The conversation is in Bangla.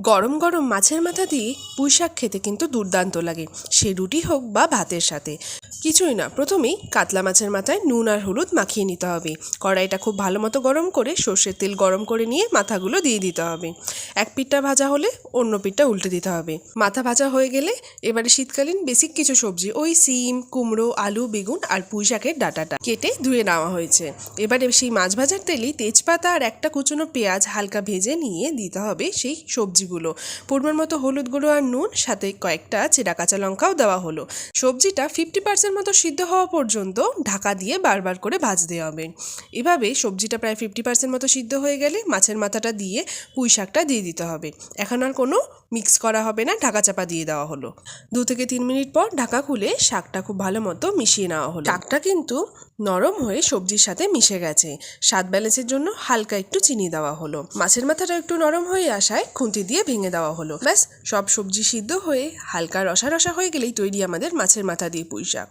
গরম গরম মাছের মাথা দিয়ে পুঁই শাক খেতে কিন্তু দুর্দান্ত লাগে, সে রুটি হোক বা ভাতের সাথে। কিছুই না, প্রথমেই কাতলা মাছের মাথায় নুন আর হলুদ মাখিয়ে নিতে হবে। কড়াইটা খুব ভালো মতো গরম করে সর্ষের তেল গরম করে নিয়ে মাথাগুলো দিয়ে দিতে হবে। এক পিঠটা ভাজা হলে অন্য পিঠটা উল্টে দিতে হবে। মাথা ভাজা হয়ে গেলে এবারে শীতকালীন বেসিক কিছু সবজি, ওই সিম, কুমড়ো, আলু, বেগুন আর পুঁই শাকের ডাঁটাটা কেটে ধুয়ে নেওয়া হয়েছে। এবারে সেই মাছ ভাজার তেলেই তেজপাতা আর একটা কুচনো পেঁয়াজ হালকা ভেজে নিয়ে দিতে হবে সেই সবজিগুলো। পরিমাণ মতো হলুদ গুঁড়ো আর নুন, সাথে কয়েকটা চেরা কাঁচা লঙ্কাও দেওয়া হলো। সবজিটা 50% মতো সিদ্ধ হওয়া পর্যন্ত ঢাকা দিয়ে বারবার করে ভাজতে হবে। এভাবে সবজিটা প্রায় 50% মতো সিদ্ধ হয়ে গেলে মাছের মাথাটা দিয়ে পুঁই শাকটা দিয়ে দিতে হবে। এখন আর কোনো মিক্স করা হবে না, ঢাকা চাপা দিয়ে দেওয়া হলো। 2 থেকে 3 মিনিট পর ঢাকা খুলে শাকটা খুব ভালো মতো মিশিয়ে নেওয়া হলো। শাকটা কিন্তু নরম হয়ে সবজির সাথে মিশে গেছে। স্বাদ ব্যালেন্সের জন্য হালকা একটু চিনি দেওয়া হলো। মাছের মাথাটা একটু নরম হয়ে আসায় খুন্তি দিয়ে ভেঙে দেওয়া হলো। ব্যাস, সব সবজি সিদ্ধ হয়ে হালকা রসা রসা হয়ে গেলেই তৈরি আমাদের মাছের মাথা দিয়ে পুঁই শাক।